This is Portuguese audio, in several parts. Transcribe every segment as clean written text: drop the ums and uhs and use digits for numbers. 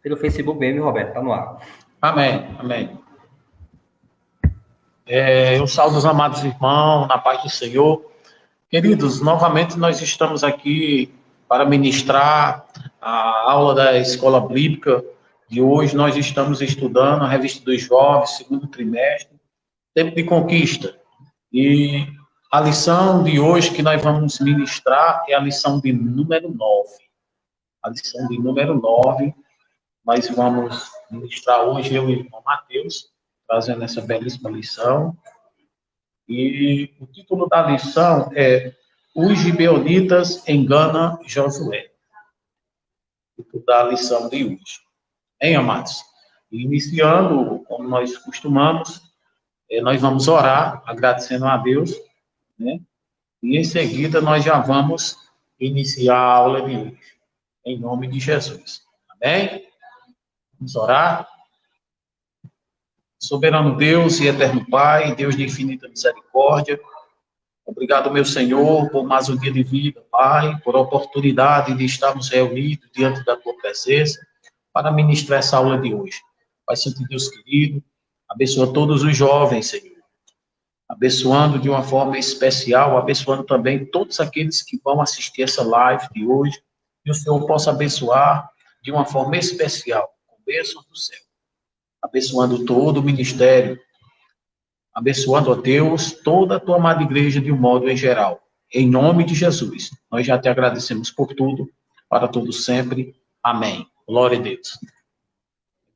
Pelo Facebook mesmo, Roberto, tá no ar. Amém, amém. Eu saúdo os amados irmãos, na paz do Senhor. Queridos, novamente nós estamos aqui para ministrar a aula da Escola Bíblica de hoje. Nós estamos estudando a Revista dos Jovens, segundo trimestre, Tempo de Conquista. E a lição de hoje que nós vamos ministrar é a lição de número 9. A lição de número 9, nós vamos ministrar hoje, eu e o irmão Mateus, trazendo essa belíssima lição. E o título da lição é Os Gibeonitas Enganam Josué. O título da lição de hoje. Hein, amados? Iniciando, como nós costumamos, nós vamos orar, agradecendo a Deus, né? E em seguida nós já vamos iniciar a aula de hoje, em nome de Jesus. Amém? Vamos orar. Soberano Deus e eterno Pai, Deus de infinita misericórdia, obrigado, meu Senhor, por mais um dia de vida, Pai, por a oportunidade de estarmos reunidos diante da Tua presença para ministrar essa aula de hoje. Pai Santo Deus querido, abençoa todos os jovens, Senhor, abençoando de uma forma especial, abençoando também todos aqueles que vão assistir essa live de hoje, e o Senhor possa abençoar de uma forma especial, com bênçãos do céu, abençoando todo o ministério, abençoando, ó Deus, toda a tua amada igreja de um modo em geral. Em nome de Jesus, nós já te agradecemos por tudo, para tudo sempre. Amém. Glória a Deus.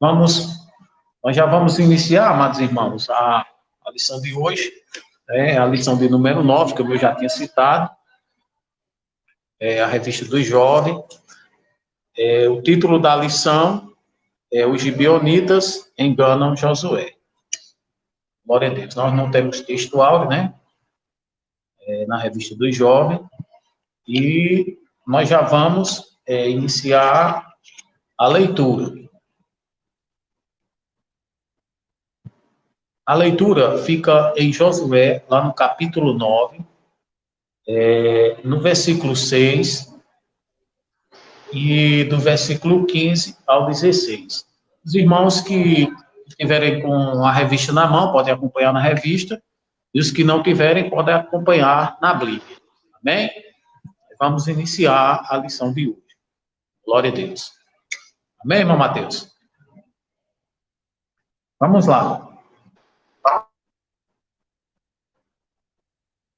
Nós já vamos iniciar, amados irmãos, a lição de hoje, a lição de número 9, que eu já tinha citado, a Revista dos Jovens. O título da lição é Os Gibeonitas Enganam Josué. Glória a Deus. Nós não temos textual, né? Na Revista dos Jovens. E nós já vamos iniciar a leitura. A leitura fica em Josué, lá no capítulo 9, no versículo 6, e do versículo 15 ao 16. Os irmãos que tiverem com a revista na mão, podem acompanhar na revista, e os que não tiverem, podem acompanhar na Bíblia. Amém? Vamos iniciar a lição de hoje. Glória a Deus. Amém, irmão Mateus? Vamos lá.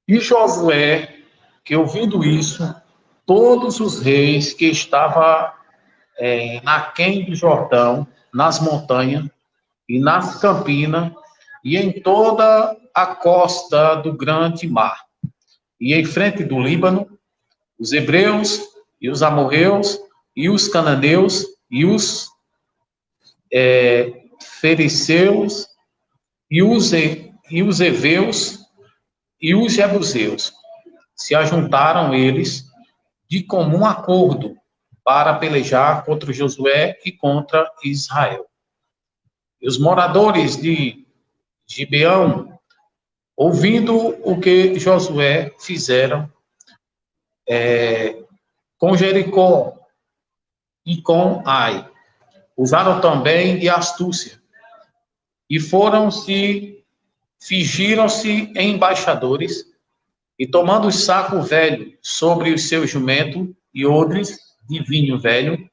E Josué, que ouvindo isso, todos os reis que estavam naquém do Jordão, nas montanhas, e nas campinas, e em toda a costa do grande mar, e em frente do Líbano, os hebreus, e os amorreus, e os cananeus, e os fereceus, e os heveus, e os jebuseus, se ajuntaram eles de comum acordo para pelejar contra Josué e contra Israel. E os moradores de Gibeão, ouvindo o que Josué fizeram com Jericó e com Ai, usaram também de astúcia, e fingiram-se embaixadores, e tomando o saco velho sobre os seus jumentos, e odres de vinho velho,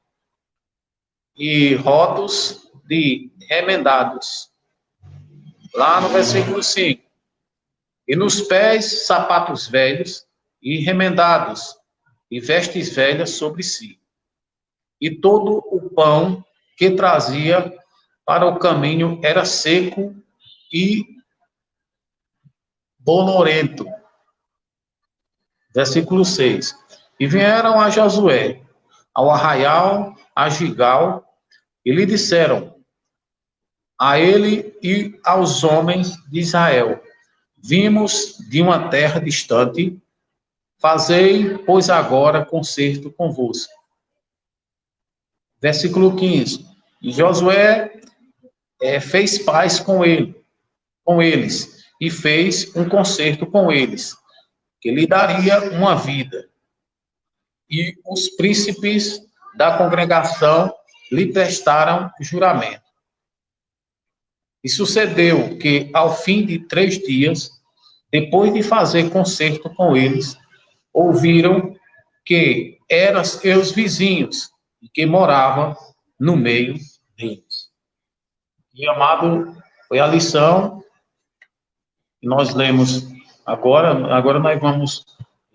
e rodos de remendados, lá no versículo 5, e nos pés sapatos velhos e remendados, e vestes velhas sobre si. E todo o pão que trazia para o caminho era seco e bolorento. Versículo 6. E vieram a Josué, ao arraial, a Gigal, e lhe disseram, a ele e aos homens de Israel, vimos de uma terra distante, fazei, pois agora, concerto convosco. Versículo 15. E Josué fez paz com eles, e fez um concerto com eles, que lhe daria uma vida. E os príncipes da congregação lhe prestaram juramento. E sucedeu que, ao fim de 3 dias, depois de fazer concerto com eles, ouviram que eram seus vizinhos e que moravam no meio deles. E, amado, foi a lição que nós lemos agora. Agora nós vamos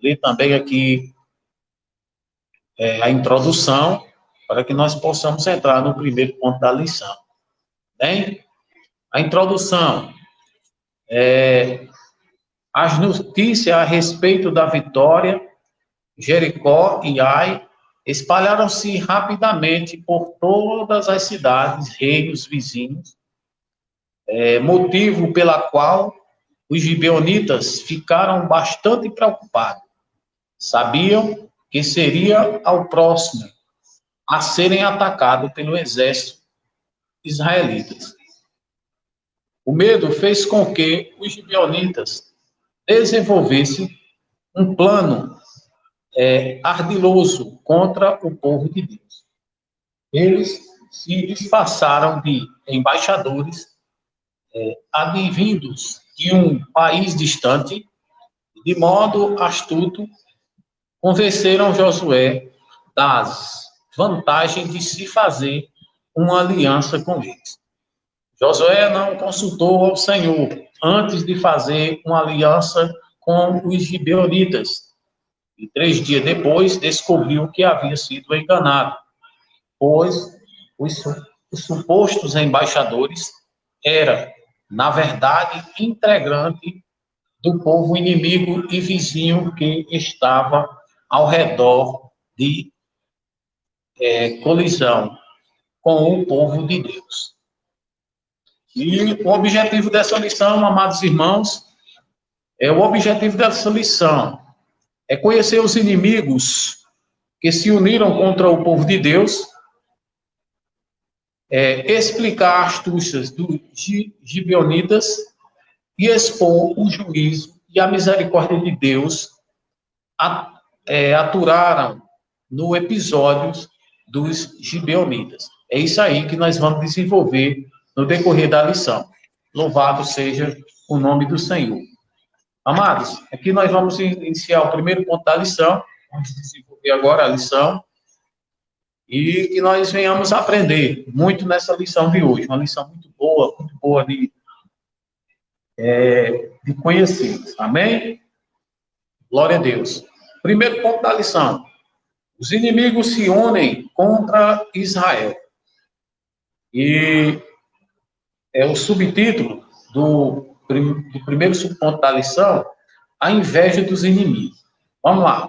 ler também aqui a introdução, para que nós possamos entrar no primeiro ponto da lição. Bem, a introdução as notícias a respeito da vitória, Jericó e Ai espalharam-se rapidamente por todas as cidades, reinos vizinhos, motivo pela qual os gibeonitas ficaram bastante preocupados. Sabiam que seria ao próximo a serem atacados pelo exército israelitas. O medo fez com que os gibeonitas desenvolvessem um plano ardiloso contra o povo de Deus. Eles se disfarçaram de embaixadores advindos de um país distante, de modo astuto, convenceram Josué das vantagens de se fazer uma aliança com eles. Josué não consultou ao Senhor antes de fazer uma aliança com os gibeonitas. E 3 dias depois, descobriu que havia sido enganado, pois os supostos embaixadores eram, na verdade, integrante do povo inimigo e vizinho que estava ao redor de colisão com o povo de Deus. E o objetivo dessa lição, amados irmãos, o objetivo dessa lição é conhecer os inimigos que se uniram contra o povo de Deus, explicar astúcias dos gibeonitas e expor o juízo e a misericórdia de Deus aturaram no episódio dos gibeonitas. É isso aí que nós vamos desenvolver no decorrer da lição. Louvado seja o nome do Senhor. Amados, aqui nós vamos iniciar o primeiro ponto da lição, vamos desenvolver agora a lição, e que nós venhamos aprender muito nessa lição de hoje, uma lição muito boa de conhecer. Amém? Glória a Deus. Primeiro ponto da lição. Os inimigos se unem contra Israel. E o subtítulo do primeiro subponto da lição, a inveja dos inimigos. Vamos lá.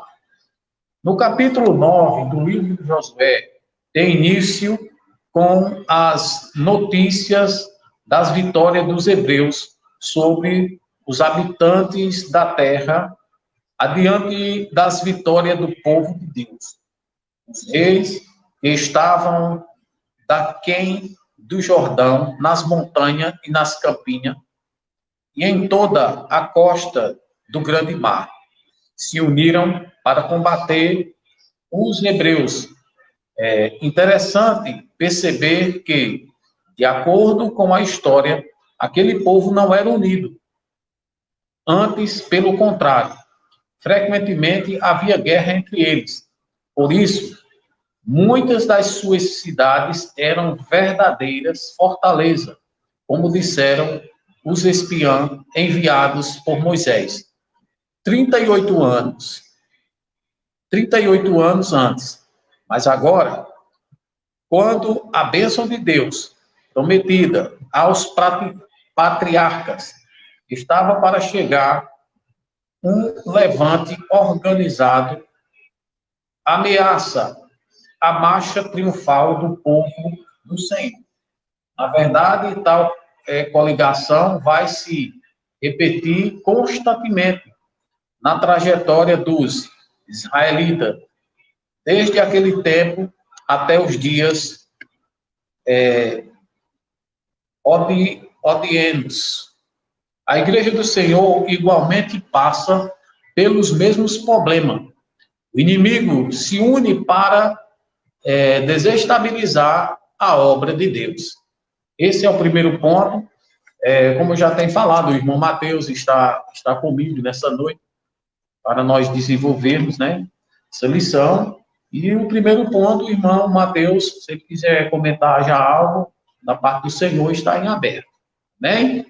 No capítulo 9 do livro de Josué, tem início com as notícias das vitórias dos hebreus sobre os habitantes da terra, adiante das vitórias do povo de Deus. Os reis que estavam daquém do Jordão, nas montanhas e nas campinhas, e em toda a costa do grande mar, se uniram para combater os hebreus. É interessante perceber que, de acordo com a história, aquele povo não era unido. Antes, pelo contrário, frequentemente havia guerra entre eles. Por isso, muitas das suas cidades eram verdadeiras fortalezas, como disseram os espiãs enviados por Moisés. 38 anos antes. Mas agora, quando a bênção de Deus, prometida aos patriarcas, estava para chegar, um levante organizado ameaça a marcha triunfal do povo do Senhor. Na verdade, tal coligação vai se repetir constantemente na trajetória dos israelitas, desde aquele tempo até os dias odientos. A Igreja do Senhor igualmente passa pelos mesmos problemas. O inimigo se une para desestabilizar a obra de Deus. Esse é o primeiro ponto. Como eu já tenho falado, o irmão Mateus está comigo nessa noite para nós desenvolvermos, né, essa lição. E o primeiro ponto, irmão Mateus, se ele quiser comentar já algo, da parte do Senhor está em aberto. Amém?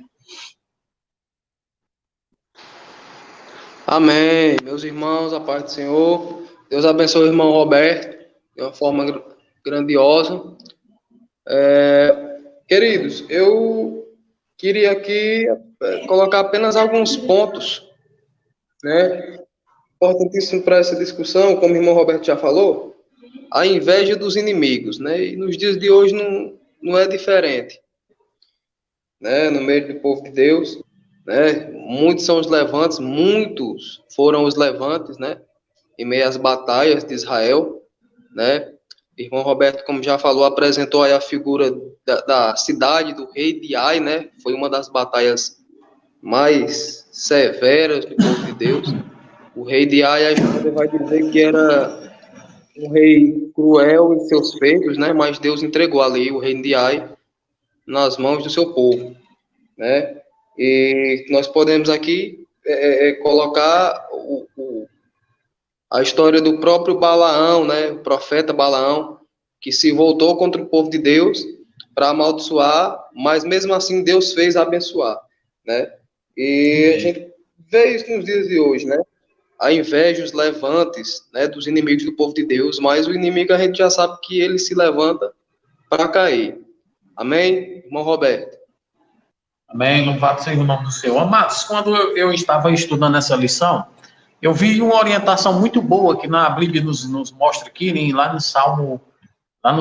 Amém. Meus irmãos, a paz do Senhor. Deus abençoe o irmão Roberto de uma forma grandiosa. Queridos, eu queria aqui colocar apenas alguns pontos, né? Importantíssimo para essa discussão, como o irmão Roberto já falou, a inveja dos inimigos, né? E nos dias de hoje não é diferente, né? No meio do povo de Deus, né? Muitos são os levantes, muitos foram os levantes, né? Em meio às batalhas de Israel, né? Irmão Roberto, como já falou, apresentou aí a figura da cidade do rei de Ai, né? Foi uma das batalhas mais severas do povo de Deus. O rei de Ai, a história vai dizer que era um rei cruel em seus feitos, né? Mas Deus entregou ali o rei de Ai nas mãos do seu povo, né? E nós podemos aqui colocar a história do próprio Balaão, né? O profeta Balaão, que se voltou contra o povo de Deus para amaldiçoar, mas mesmo assim Deus fez abençoar, né? E a gente vê isso nos dias de hoje, né? A inveja, os levantes, né, dos inimigos do povo de Deus, mas o inimigo a gente já sabe que ele se levanta para cair. Amém? Irmão Roberto. Amém, louvado seja o nome do Senhor. Amados, quando eu estava estudando essa lição, eu vi uma orientação muito boa que na Bíblia nos mostra aqui, lá no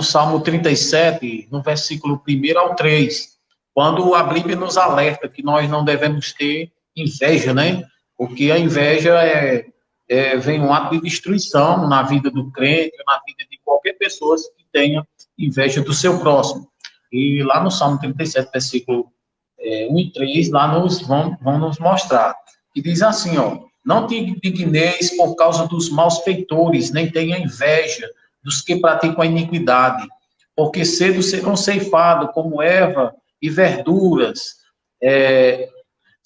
Salmo 37, no versículo 1 ao 3, quando a Bíblia nos alerta que nós não devemos ter inveja, né? Porque a inveja vem um ato de destruição na vida do crente, na vida de qualquer pessoa que tenha inveja do seu próximo. E lá no Salmo 37, versículo 1 e 3, lá vão nos mostrar. E diz assim, ó: não te indigneis por causa dos maus feitores, nem tenha inveja dos que praticam a iniquidade, porque cedo serão ceifados como erva e verduras,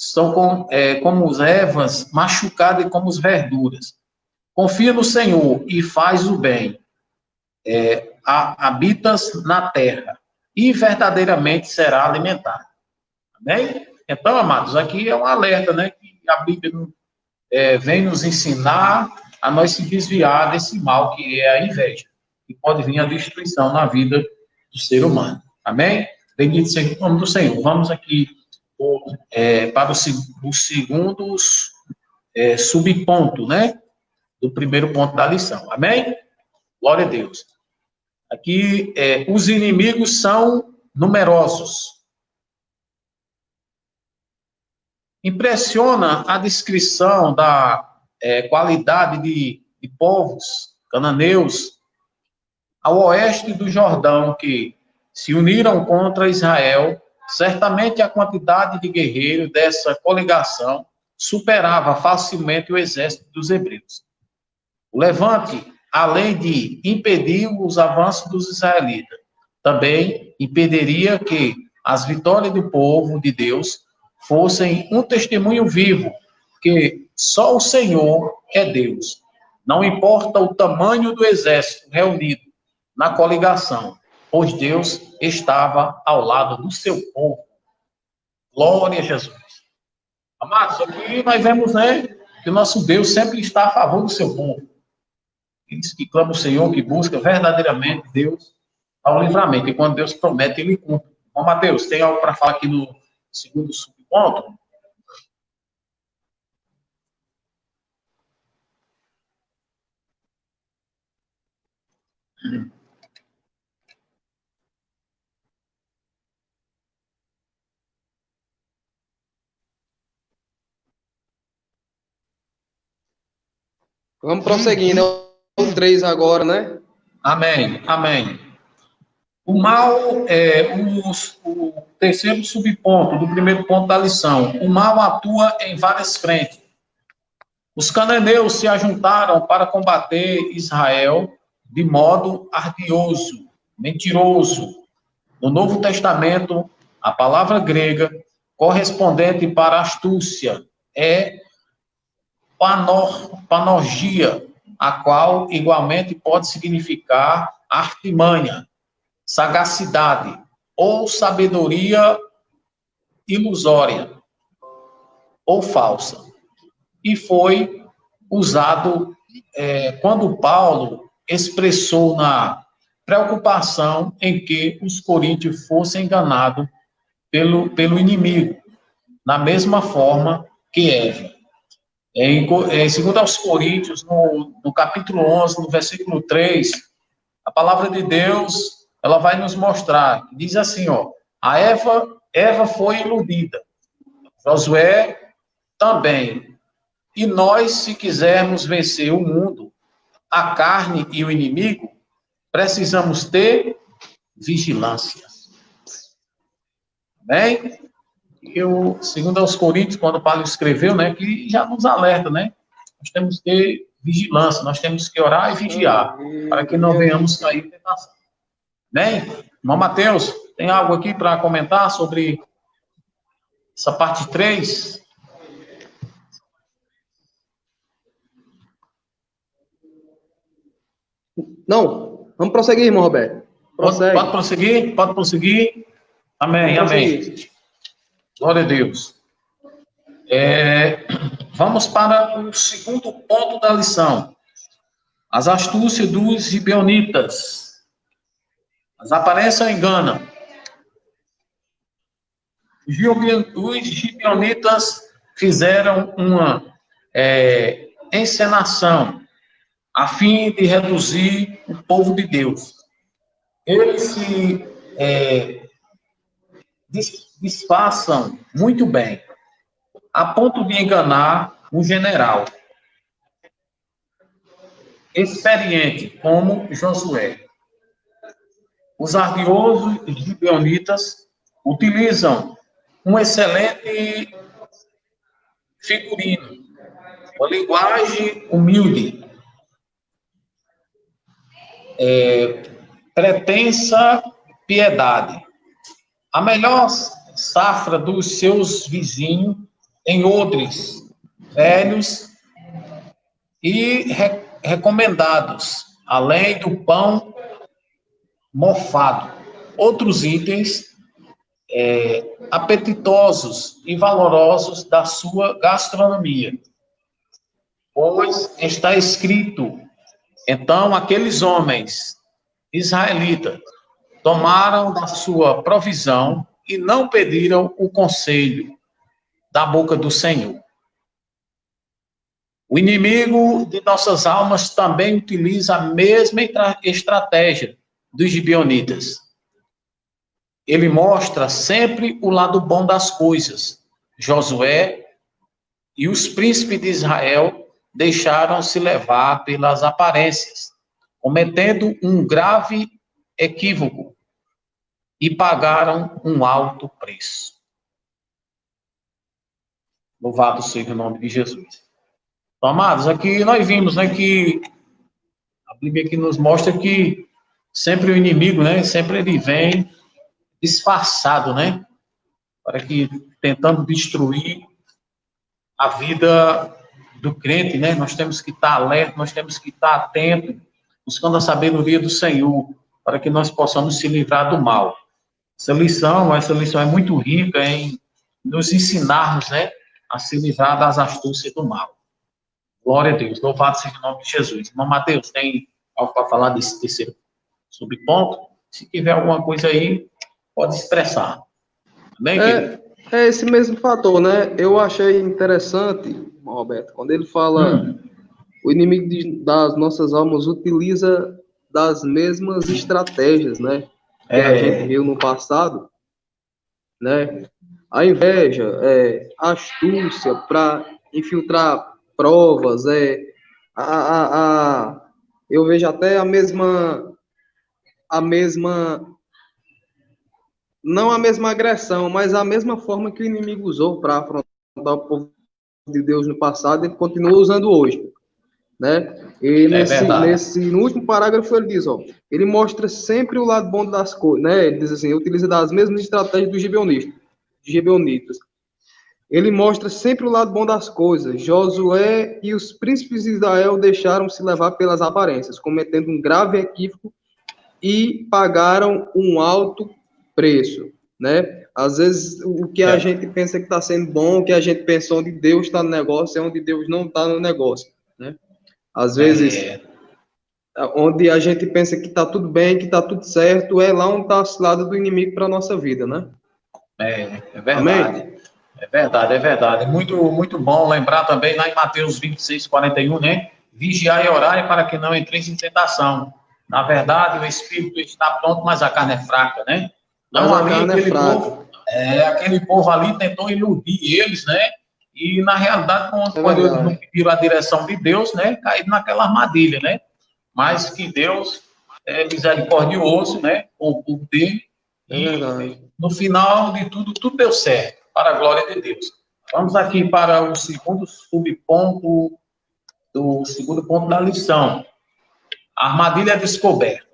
são como as ervas machucadas como as verduras. Confia no Senhor e faz o bem, habitas na terra, e verdadeiramente será alimentado. Amém? Então, amados, aqui é um alerta, né, que a Bíblia vem nos ensinar a nós se desviar desse mal que é a inveja, que pode vir a destruição na vida do ser humano. Amém? Bendito seja o nome do Senhor. Vamos aqui para o segundo subponto, né, do primeiro ponto da lição. Amém? Glória a Deus. Aqui, os inimigos são numerosos. Impressiona a descrição da qualidade de povos cananeus ao oeste do Jordão que se uniram contra Israel. Certamente a quantidade de guerreiros dessa coligação superava facilmente o exército dos hebreus. O levante, além de impedir os avanços dos israelitas, também impediria que as vitórias do povo de Deus fossem um testemunho vivo que só o Senhor é Deus. Não importa o tamanho do exército reunido na coligação, pois Deus estava ao lado do seu povo. Glória a Jesus. Amados, aqui nós vemos, né, que o nosso Deus sempre está a favor do seu povo. Diz que clama o Senhor, que busca verdadeiramente Deus ao livramento. E quando Deus promete, Ele cumpre. Bom, Mateus, tem algo para falar aqui no segundo subponto? Vamos prosseguindo. O 3 agora, né? Amém, amém. O mal o terceiro subponto do primeiro ponto da lição. O mal atua em várias frentes. Os cananeus se ajuntaram para combater Israel de modo ardioso, mentiroso, No Novo Testamento, a palavra grega correspondente para astúcia é panorgia, a qual igualmente pode significar artimanha, sagacidade ou sabedoria ilusória ou falsa. E foi usado quando Paulo expressou na preocupação em que os coríntios fossem enganados pelo inimigo, na mesma forma que Eva. Segundo aos Coríntios, no capítulo 11, no versículo 3, a palavra de Deus, ela vai nos mostrar, diz assim, ó, a Eva foi iludida, Josué também, e nós, se quisermos vencer o mundo, a carne e o inimigo, precisamos ter vigilância. Amém? Segundo aos Coríntios, quando Paulo escreveu, né, que já nos alerta, né? Nós temos que ter vigilância, nós temos que orar e vigiar, para que não venhamos cair em tentação. Amém? Irmão Mateus, tem algo aqui para comentar sobre essa parte 3? Não, vamos prosseguir, irmão Roberto. Pode prosseguir? Pode prosseguir? Amém, amém. Glória a Deus. Vamos para o segundo ponto da lição. As astúcias dos gibeonitas. As aparências enganam. Os gibeonitas fizeram uma encenação a fim de reduzir o povo de Deus. Eles se disfarçam muito bem, a ponto de enganar um general experiente como Josué. Os ardiosos gibeonitas utilizam um excelente figurino, uma linguagem humilde, pretensa piedade. A melhor safra dos seus vizinhos em odres velhos e recomendados, além do pão mofado. Outros itens apetitosos e valorosos da sua gastronomia. Pois está escrito, então aqueles homens israelitas tomaram da sua provisão e não pediram o conselho da boca do Senhor. O inimigo de nossas almas também utiliza a mesma estratégia dos gibeonitas. Ele mostra sempre o lado bom das coisas. Josué e os príncipes de Israel deixaram-se levar pelas aparências, cometendo um grave equívoco e pagaram um alto preço. Louvado seja o nome de Jesus. Então, amados, aqui nós vimos, né, que a Bíblia aqui nos mostra que sempre o inimigo, né, sempre ele vem disfarçado, né, para que tentando destruir a vida do crente, né, nós temos que estar alerta, nós temos que estar atento, buscando a sabedoria do Senhor, para que nós possamos se livrar do mal. Essa lição é muito rica em nos ensinarmos, né, a se livrar das astúcias do mal. Glória a Deus, louvado seja o nome de Jesus. Irmão Mateus, tem algo para falar desse terceiro subponto? Se tiver alguma coisa aí, pode expressar. Amém, querido? É esse mesmo fator, né? Eu achei interessante, Roberto, quando ele fala o inimigo das nossas almas utiliza das mesmas estratégias, né? Que a gente viu no passado, né? A inveja, a astúcia para infiltrar provas, eu vejo até a mesma, não a mesma agressão, mas a mesma forma que o inimigo usou para afrontar o povo de Deus no passado, ele continua usando hoje. né? E É verdade. no último parágrafo ele diz, ó, ele mostra sempre o lado bom das coisas, né? Ele diz assim, utiliza das mesmas estratégias dos gibeonitas. Ele mostra sempre o lado bom das coisas. Josué e os príncipes de Israel deixaram-se levar pelas aparências, cometendo um grave equívoco e pagaram um alto preço, né? Às vezes, o que a gente pensa que está sendo bom, o que a gente pensa onde Deus está no negócio, é onde Deus não está no negócio, né? Às vezes, É, onde a gente pensa que está tudo bem, que está tudo certo, é lá onde está a cilada do inimigo para a nossa vida, né? é Amém? verdade. É verdade, é verdade. Muito, muito bom lembrar também lá em Mateus 26:41, né? Vigiai e orai para que não entreis em tentação. Na verdade, o espírito está pronto, mas a carne é fraca, né? Mas Então, a ali, carne é fraca. aquele povo ali tentou iludir eles, né? E, na realidade, É quando eles não verdade. pediram a direção de Deus, né? Caíram naquela armadilha, né? Mas que Deus é misericordioso, né? Com o povo dele. É verdade. No final de tudo, tudo deu certo, para a glória de Deus. Vamos aqui para o segundo subponto, do segundo ponto da lição. A armadilha descoberta.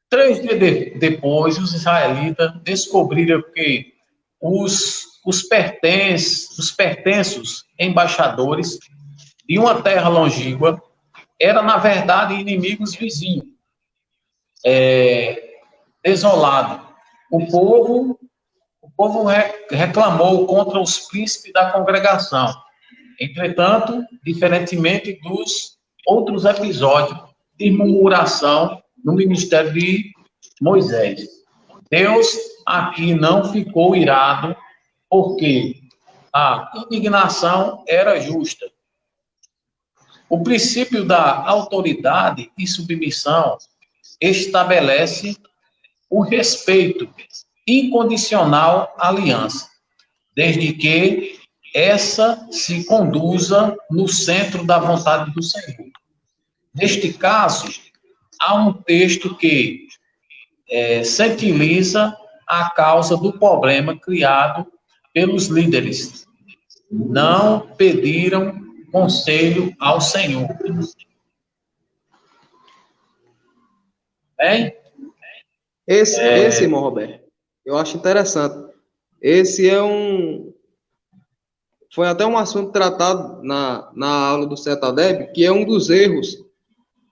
3 dias depois, os israelitas descobriram que os pertenços embaixadores de uma terra longínqua eram, na verdade, inimigos vizinhos, desolados. O povo reclamou contra os príncipes da congregação. Entretanto, diferentemente dos outros episódios de murmuração no ministério de Moisés, Deus aqui não ficou irado, porque a indignação era justa. O princípio da autoridade e submissão estabelece o respeito incondicional à aliança, desde que essa se conduza no centro da vontade do Senhor. Neste caso, há um texto que sintetiza a causa do problema criado pelos líderes. Não pediram conselho ao Senhor. Bem? Esse, irmão Roberto, eu acho interessante. Esse foi até um assunto tratado na aula do CETADEB, que é um dos erros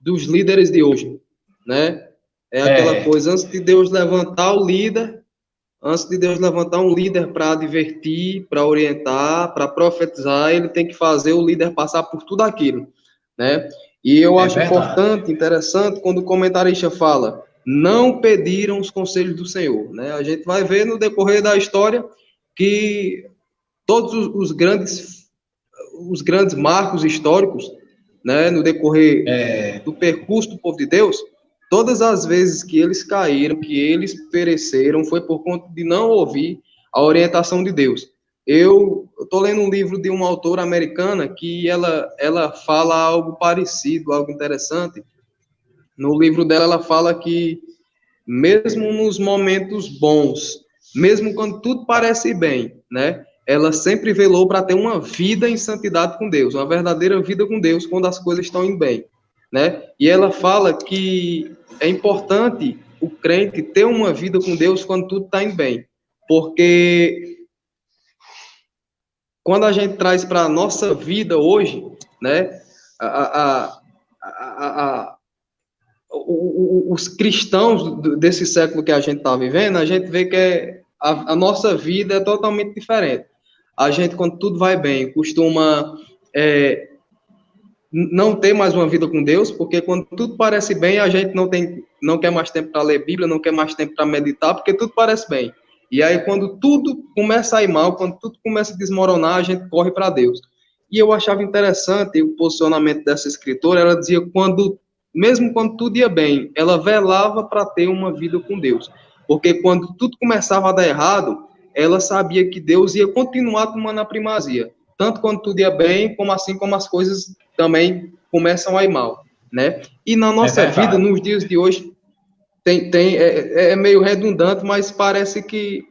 dos líderes de hoje, né? É aquela coisa, antes de Deus levantar um líder para advertir, para orientar, para profetizar, ele tem que fazer o líder passar por tudo aquilo, né? E eu acho importante, interessante, quando o comentarista fala, não pediram os conselhos do Senhor, né? A gente vai ver no decorrer da história que todos os grandes marcos históricos, né, no decorrer do percurso do povo de Deus, todas as vezes que eles caíram, que eles pereceram, foi por conta de não ouvir a orientação de Deus. Eu estou lendo um livro de uma autora americana que ela fala algo parecido, algo interessante. No livro dela, ela fala que mesmo nos momentos bons, mesmo quando tudo parece bem, né? Ela sempre velou para ter uma vida em santidade com Deus, uma verdadeira vida com Deus quando as coisas estão indo bem, né? E ela fala que é importante o crente ter uma vida com Deus quando tudo está indo bem, porque quando a gente traz para a nossa vida hoje, né? Os cristãos desse século que a gente está vivendo, a gente vê que a nossa vida é totalmente diferente. A gente, quando tudo vai bem, costuma não ter mais uma vida com Deus, porque quando tudo parece bem, a gente não quer mais tempo para ler Bíblia, não quer mais tempo para meditar, porque tudo parece bem. E aí, quando tudo começa a ir mal, quando tudo começa a desmoronar, a gente corre para Deus. E eu achava interessante o posicionamento dessa escritora, ela dizia mesmo quando tudo ia bem, ela velava para ter uma vida com Deus. Porque quando tudo começava a dar errado, ela sabia que Deus ia continuar tomando a primazia. Tanto quando tudo ia bem, como assim como as coisas também começam a ir mal, né? E na nossa vida, nos dias de hoje, é meio redundante, mas parece que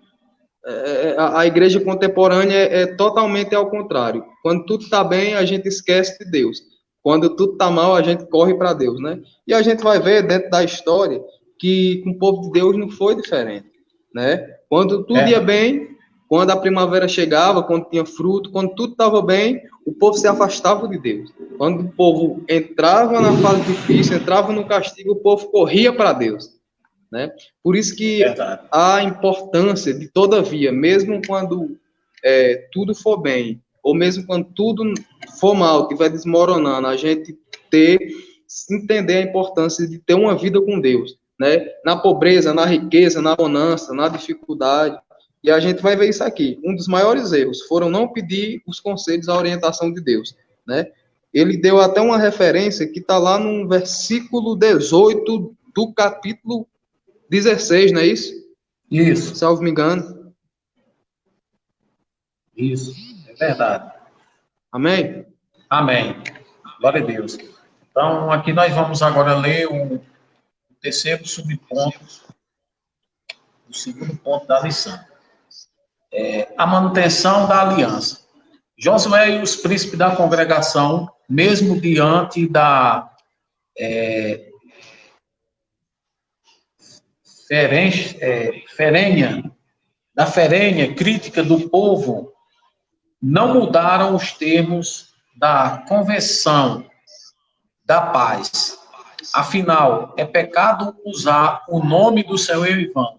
a igreja contemporânea é totalmente ao contrário. Quando tudo está bem, a gente esquece de Deus. Quando tudo está mal, a gente corre para Deus, né? E a gente vai ver dentro da história que com o povo de Deus não foi diferente, né? Quando tudo ia bem, quando a primavera chegava, quando tinha fruto, quando tudo estava bem, o povo se afastava de Deus. Quando o povo entrava na fase difícil, entrava no castigo, o povo corria para Deus, né? Por isso que a importância de, todavia, mesmo quando tudo for bem, ou mesmo quando tudo for mal, estiver desmoronando, a gente entender a importância de ter uma vida com Deus, né? Na pobreza, na riqueza, na bonança, na dificuldade. E a gente vai ver isso aqui. Um dos maiores erros foram não pedir os conselhos, a orientação de Deus, né? Ele deu até uma referência que está lá no versículo 18 do capítulo 16, não é isso? Isso. Salvo me engano. Isso, é verdade. Amém? Amém. Glória a Deus. Então, aqui nós vamos agora ler o terceiro subponto, o segundo ponto da lição. A manutenção da aliança. Josué e os príncipes da congregação, mesmo diante da ferrenha crítica do povo, não mudaram os termos da convenção da paz. Afinal, é pecado usar o nome do seu irmão.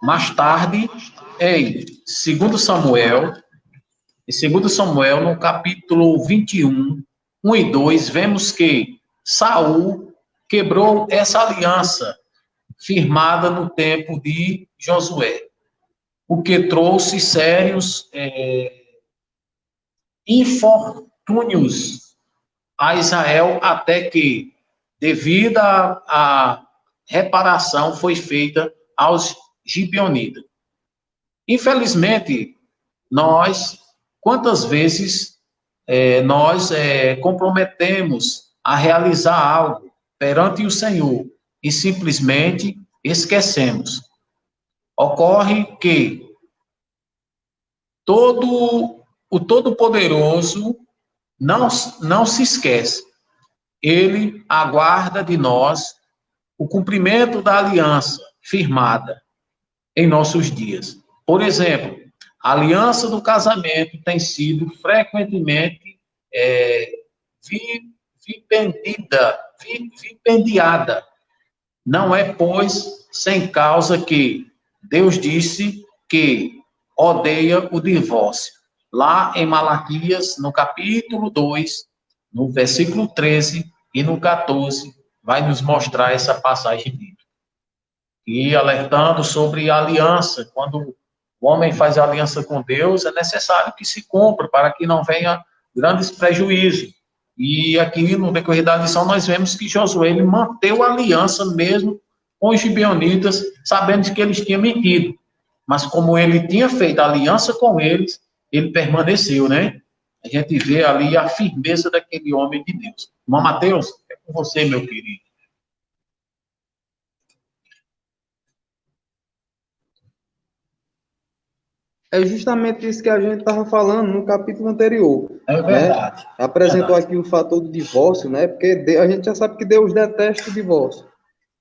Mais tarde, em 2 Samuel, no capítulo 21, 1 e 2, vemos que Saul quebrou essa aliança firmada no tempo de Josué, o que trouxe sérios infortúnios a Israel, até que, devido à reparação, foi feita aos gibeonitas. Infelizmente, quantas vezes nós comprometemos a realizar algo perante o Senhor e simplesmente esquecemos. Ocorre que o Todo-Poderoso não se esquece. Ele aguarda de nós o cumprimento da aliança firmada em nossos dias. Por exemplo, a aliança do casamento tem sido frequentemente vilipendiada. Não é, pois, sem causa que Deus disse que odeia o divórcio. Lá em Malaquias, no capítulo 2, no versículo 13 e no 14, vai nos mostrar essa passagem bíblica. E alertando sobre a aliança, quando o homem faz aliança com Deus, é necessário que se cumpra, para que não venha grandes prejuízos. E aqui, no decorrer da lição, nós vemos que Josué ele manteve a aliança mesmo com os gibeonitas, sabendo que eles tinham mentido. Mas como ele tinha feito aliança com eles, ele permaneceu, né? A gente vê ali a firmeza daquele homem de Deus. Irmão Mateus, é com você, meu querido. É justamente isso que a gente estava falando no capítulo anterior. É verdade. Né? Apresentou aqui o fator do divórcio, né? Porque a gente já sabe que Deus detesta o divórcio.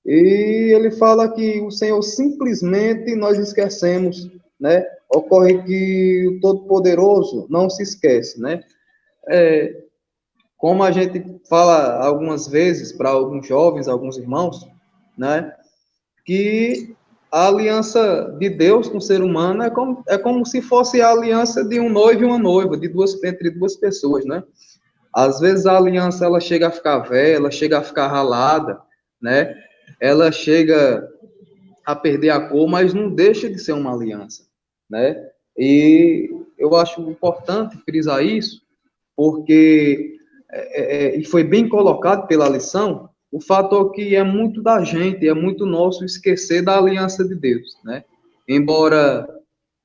E ele fala que o Senhor simplesmente nós esquecemos, né? Ocorre que o Todo-Poderoso não se esquece, né? Como a gente fala algumas vezes para alguns jovens, alguns irmãos, né? Que a aliança de Deus com o ser humano é como se fosse a aliança de um noivo e uma noiva, entre duas pessoas, né? Às vezes a aliança ela chega a ficar velha, ela chega a ficar ralada, né? Ela chega a perder a cor, mas não deixa de ser uma aliança, né? E eu acho importante frisar isso, porque e foi bem colocado pela lição, o fato é que é muito da gente, é muito nosso esquecer da aliança de Deus, né? Embora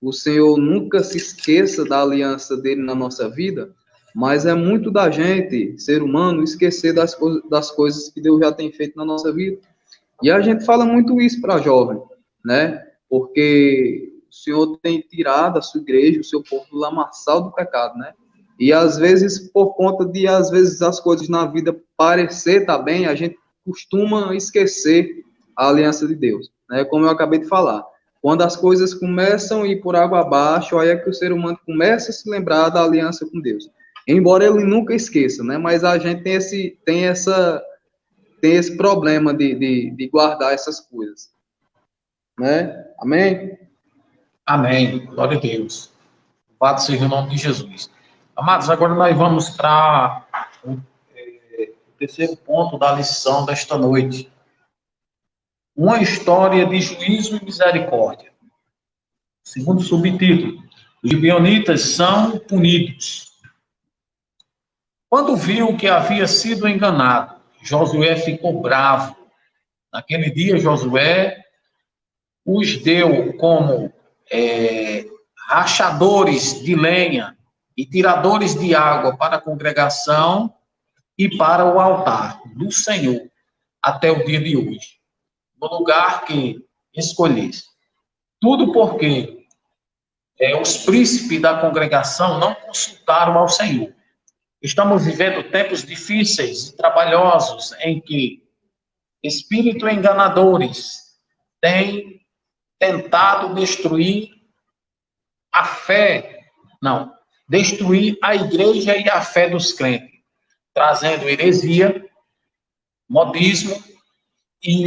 o Senhor nunca se esqueça da aliança dele na nossa vida, mas é muito da gente, ser humano, esquecer das coisas que Deus já tem feito na nossa vida. E a gente fala muito isso para jovem, né? Porque o Senhor tem tirado a sua igreja, o seu povo do lamaçal do pecado, né? E às vezes, por conta de, às vezes, as coisas na vida parecer estar bem, a gente costuma esquecer a aliança de Deus, né? Como eu acabei de falar. Quando as coisas começam a ir por água abaixo, aí é que o ser humano começa a se lembrar da aliança com Deus. Embora ele nunca esqueça, né? Mas a gente tem esse problema de guardar essas coisas, né? Amém? Amém. Glória a Deus. Louvado seja o nome de Jesus. Amados, agora nós vamos para o terceiro ponto da lição desta noite. Uma história de juízo e misericórdia. Segundo subtítulo, os gibeonitas são punidos. Quando viu que havia sido enganado, Josué ficou bravo. Naquele dia, Josué os deu como rachadores de lenha e tiradores de água para a congregação e para o altar do Senhor até o dia de hoje, no lugar que escolhesse. Tudo porque os príncipes da congregação não consultaram ao Senhor. Estamos vivendo tempos difíceis e trabalhosos em que espíritos enganadores têm tentado destruir a fé, destruir a igreja e a fé dos crentes, trazendo heresia, modismo e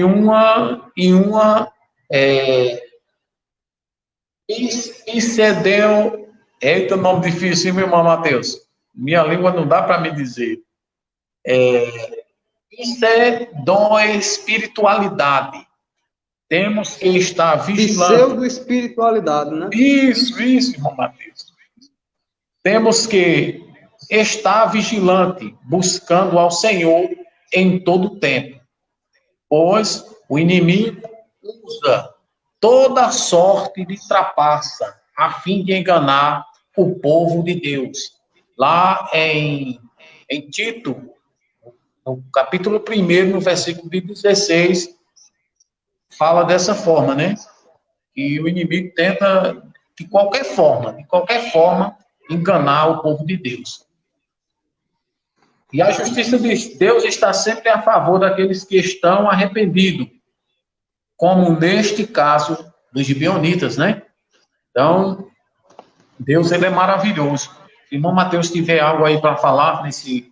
eita, nome difícil, meu irmão Mateus. Minha língua não dá para me dizer. Pseudo-espiritualidade. Temos que estar vigilando. Pseudo-espiritualidade, né? Isso, irmão Mateus. Temos que estar vigilante, buscando ao Senhor em todo o tempo, pois o inimigo usa toda sorte de trapaça a fim de enganar o povo de Deus. Lá em Tito, no capítulo 1, no versículo 16, fala dessa forma, né? Que o inimigo tenta, de qualquer forma, enganar o povo de Deus. E a justiça de Deus está sempre a favor daqueles que estão arrependidos, como neste caso dos gibeonitas, né? Então, Deus, ele é maravilhoso. Se o irmão Mateus tiver algo aí para falar nesse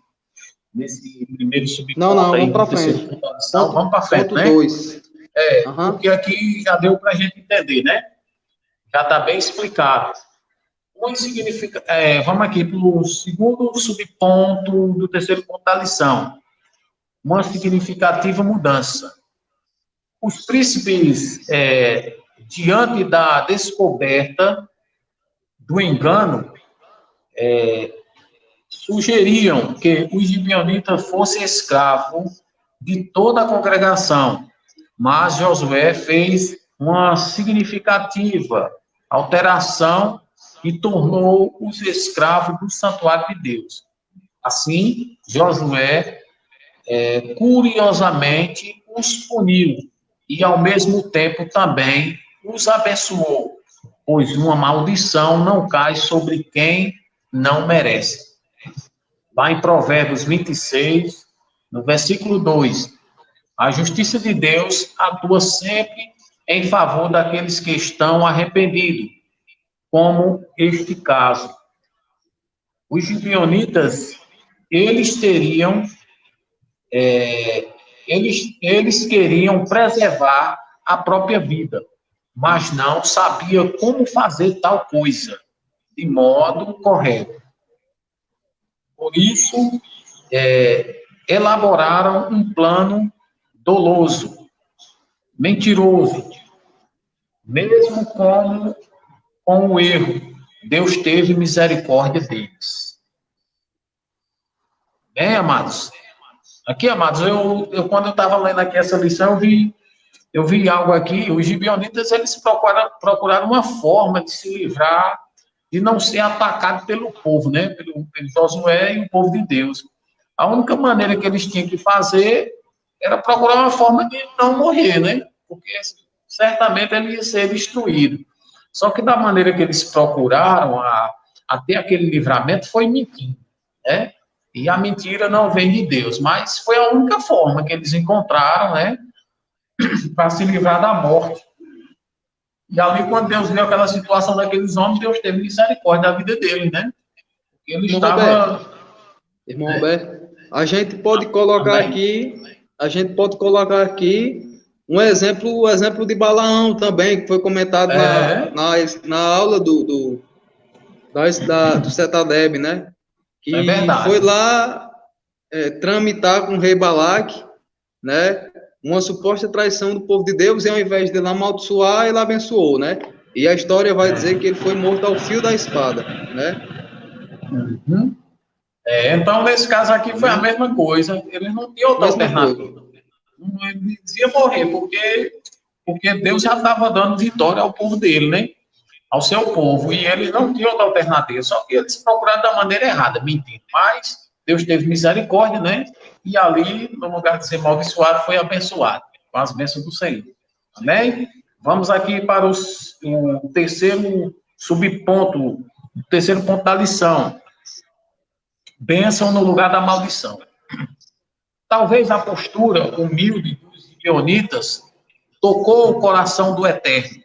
primeiro subponto. Não, vamos para frente. Então, vamos para frente, né? 2. Porque aqui já deu para a gente entender, né? Já está bem explicado. Vamos aqui para o segundo subponto do terceiro ponto da lição. Uma significativa mudança. Os príncipes, diante da descoberta do engano, sugeriam que o gibeonita fosse escravo de toda a congregação, mas Josué fez uma significativa alteração e tornou os escravos do santuário de Deus. Assim, Josué, curiosamente, os puniu e, ao mesmo tempo, também os abençoou, pois uma maldição não cai sobre quem não merece. Lá em Provérbios 26, no versículo 2, a justiça de Deus atua sempre em favor daqueles que estão arrependidos, como este caso. Os gibeonitas, eles queriam preservar a própria vida, mas não sabiam como fazer tal coisa de modo correto. Por isso, elaboraram um plano doloso, mentiroso. Mesmo com o erro, Deus teve misericórdia deles. Bem, amados? Aqui, amados, quando eu estava lendo aqui essa lição, eu vi algo aqui. Os gibeonitas, eles procuraram uma forma de se livrar, de não ser atacado pelo povo, né? Pelo Josué e o povo de Deus. A única maneira que eles tinham que fazer era procurar uma forma de não morrer, né? Porque certamente ele ia ser destruído. Só que da maneira que eles procuraram até aquele livramento foi mentindo, né? E a mentira não vem de Deus, mas foi a única forma que eles encontraram, né, para se livrar da morte. E ali, quando Deus viu aquela situação daqueles homens, Deus teve misericórdia da vida deles, né? Porque ele Irmão estava... Irmão Roberto, a gente pode colocar aqui um exemplo, o exemplo de Balaão também, que foi comentado na aula do Cetadeb, né? Que É verdade. foi lá tramitar com o rei Balaque, né? Uma suposta traição do povo de Deus, e ao invés de ele amaldiçoar, ele abençoou, né? E a história vai dizer que ele foi morto ao fio da espada, né? Uhum. Então, nesse caso aqui, foi a mesma coisa. Ele não tinha outra alternativa. Ele dizia morrer, porque Deus já estava dando vitória ao povo dele, né? Ao seu povo. E ele não tinha outra alternativa. Só que eles procuraram da maneira errada, mentindo. Mas Deus teve misericórdia, né? E ali, no lugar de ser amaldiçoado, foi abençoado. Com as bênçãos do Senhor. Amém? Vamos aqui para o terceiro subponto, o terceiro ponto da lição. Bênção no lugar da maldição. Talvez a postura humilde dos gibeonitas tocou o coração do Eterno,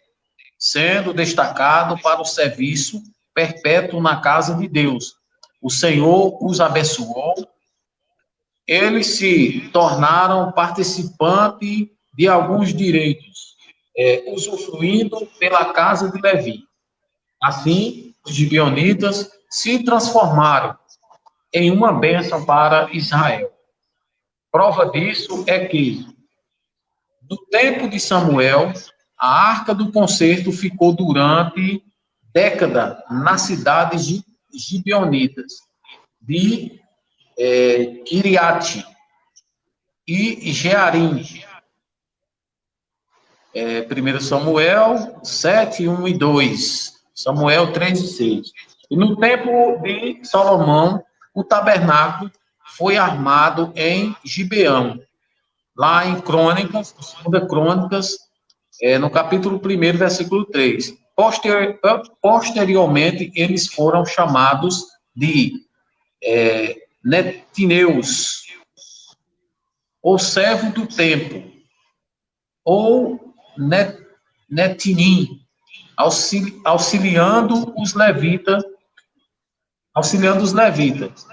sendo destacado para o serviço perpétuo na casa de Deus. O Senhor os abençoou. Eles se tornaram participantes de alguns direitos, usufruindo pela casa de Levi. Assim, os gibeonitas se transformaram em uma bênção para Israel. Prova disso é que, no tempo de Samuel, a arca do concerto ficou durante décadas nas cidades gibeonitas de Kiriate e Jearim. 1 Samuel 7, 1 e 2. Samuel 3 e 6. E no tempo de Salomão, o tabernáculo foi armado em Gibeão, lá em Crônicas, 2 Crônicas, no capítulo 1, versículo 3. Posteriormente, eles foram chamados de Netineus, ou servo do templo, ou Netinim, auxiliando os levitas,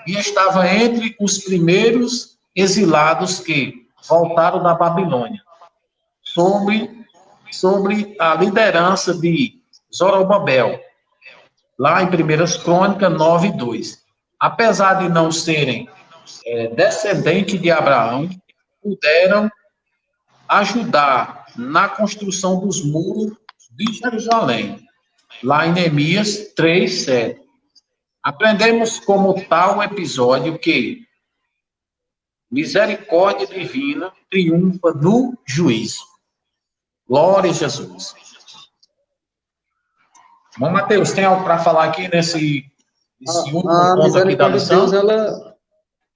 e estava entre os primeiros exilados que voltaram da Babilônia, sobre a liderança de Zorobabel, lá em 1 Crônicas 9, 2. Apesar de não serem descendentes de Abraão, puderam ajudar na construção dos muros de Jerusalém, lá em Neemias 3, 7. Aprendemos como tal episódio que misericórdia divina triunfa no juízo. Glória a Jesus. Bom, Mateus, tem algo para falar aqui nesse último ponto aqui da lição? A misericórdia de Deus,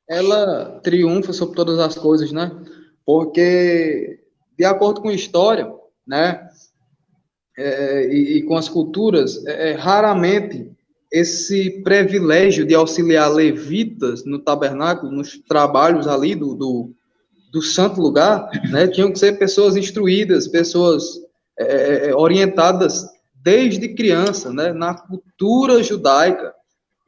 ela triunfa sobre todas as coisas, né? Porque, de acordo com a história, né, e com as culturas, raramente esse privilégio de auxiliar levitas no tabernáculo, nos trabalhos ali do santo lugar, né, tinham que ser pessoas instruídas, pessoas orientadas desde criança, né, na cultura judaica,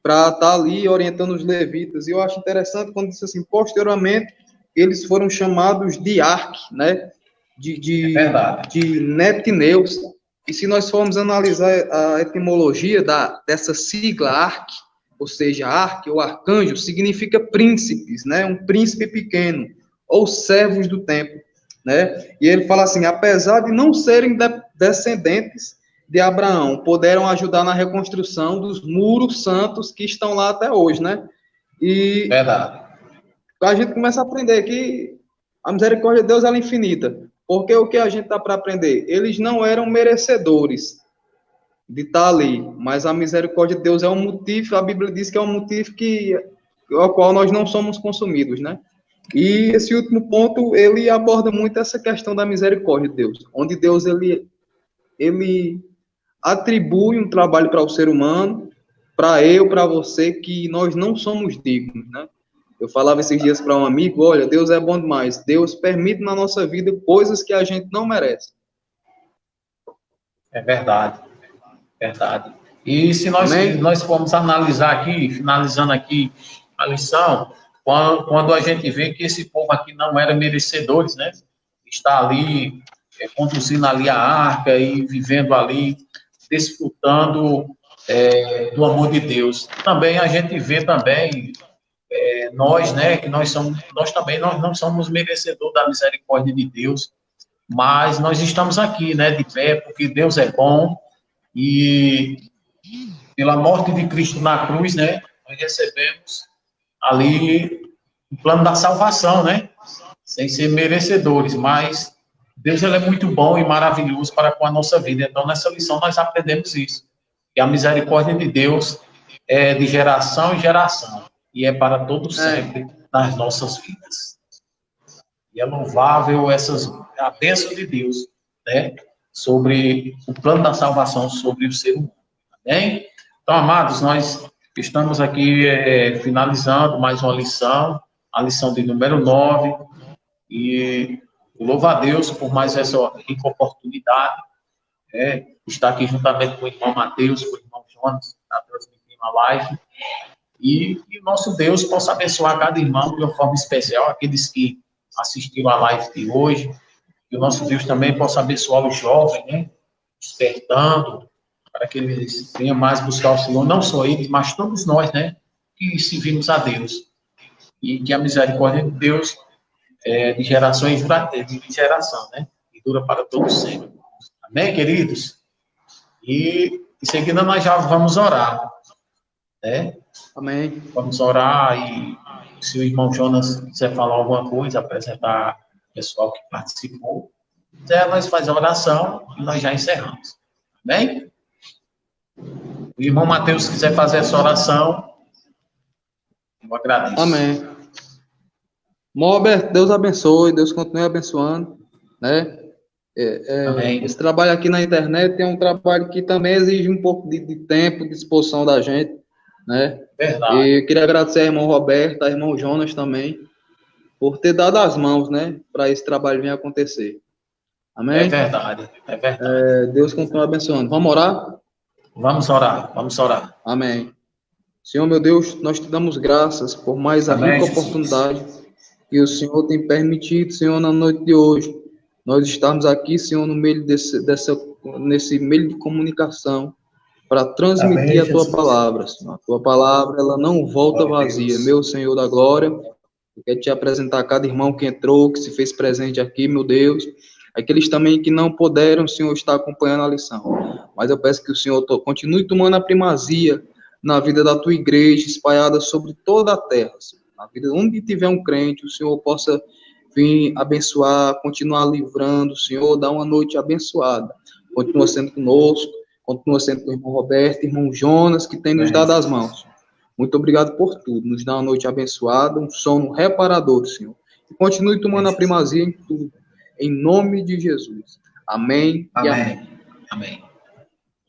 para estar ali orientando os levitas. E eu acho interessante quando diz assim, posteriormente, eles foram chamados de arque, né, de netineus. E se nós formos analisar a etimologia dessa sigla arque, ou seja, arque ou arcanjo, significa príncipes, né, um príncipe pequeno, ou servos do templo, né? E ele fala assim, apesar de não serem descendentes de Abraão, puderam ajudar na reconstrução dos muros santos que estão lá até hoje, né? E verdade. A gente começa a aprender que a misericórdia de Deus é infinita, porque o que a gente está para aprender? Eles não eram merecedores de estar ali, mas a misericórdia de Deus é um motivo, a Bíblia diz que é um motivo ao qual nós não somos consumidos, né? E esse último ponto, ele aborda muito essa questão da misericórdia de Deus, onde Deus, ele atribui um trabalho para o ser humano, para eu, para você, que nós não somos dignos, né? Eu falava esses dias para um amigo, olha, Deus é bom demais. Deus permite na nossa vida coisas que a gente não merece. É verdade, verdade. E se nós, Amém? nós formos analisar aqui, finalizando aqui a lição, quando a gente vê que esse povo aqui não era merecedores, né? Está ali, conduzindo ali a arca e vivendo ali, desfrutando do amor de Deus. Também a gente vê também nós, né, que nós também nós não somos merecedores da misericórdia de Deus, mas nós estamos aqui, né, de pé, porque Deus é bom e pela morte de Cristo na cruz, né, nós recebemos ali o plano da salvação, né, sem ser merecedores, mas Deus ele é muito bom e maravilhoso para com a nossa vida. Então, nessa lição nós aprendemos isso, que a misericórdia de Deus é de geração em geração e é para todo sempre nas nossas vidas. E é louvável a bênção de Deus, né, sobre o plano da salvação sobre o ser humano. Amém? Então, amados, nós estamos aqui finalizando mais uma lição, a lição de número 9, e louvo a Deus por mais essa rica oportunidade, estar aqui juntamente com o irmão Mateus, com o irmão Jonas, que está transmitindo a live, e o nosso Deus possa abençoar cada irmão de uma forma especial, aqueles que assistiram a live de hoje, que o nosso Deus também possa abençoar os jovens, né, despertando, para que eles venham mais buscar o Senhor, não só eles, mas todos nós, né, que servimos a Deus, e que a misericórdia de Deus de geração em geração, né, e dura para todos sempre. Amém, queridos? E em seguida nós já vamos orar, né? Amém. Vamos orar e se o irmão Jonas quiser falar alguma coisa, apresentar o pessoal que participou, nós fazemos a oração e nós já encerramos. Amém? O irmão Mateus quiser fazer essa oração, eu agradeço. Amém. Robert, Deus abençoe, Deus continue abençoando, né? Amém. Esse trabalho aqui na internet é um trabalho que também exige um pouco de tempo, de disposição da gente, né? Verdade. E eu queria agradecer ao irmão Roberto, ao irmão Jonas também, por ter dado as mãos, né? Para esse trabalho vir acontecer. Amém? É verdade, é verdade. Deus continue abençoando. Vamos orar? Vamos orar, vamos orar. Amém. Senhor, meu Deus, nós te damos graças por mais a Amém, rica oportunidade que o Senhor tem permitido, Senhor, na noite de hoje. Nós estamos aqui, Senhor, no meio nesse meio de comunicação para transmitir Amém, a Tua palavra, Senhor. A Tua palavra, ela não volta vazia. Meu Senhor da glória, eu quero te apresentar cada irmão que entrou, que se fez presente aqui, meu Deus. Aqueles também que não puderam, Senhor, estar acompanhando a lição. Mas eu peço que o Senhor continue tomando a primazia na vida da Tua igreja, espalhada sobre toda a terra, Senhor. Na vida onde tiver um crente, o Senhor possa vir abençoar, continuar livrando, Senhor, dar uma noite abençoada. Continua sendo conosco, continua sendo com o irmão Roberto, irmão Jonas, que tem nos dado as mãos. Muito obrigado por tudo. Nos dá uma noite abençoada, um sono reparador, Senhor. E continue tomando a primazia em tudo. Em nome de Jesus. Amém. Amém. E amém.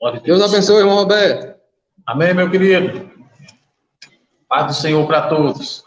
Amém. Deus abençoe, irmão Roberto. Amém, meu querido. Paz do Senhor para todos.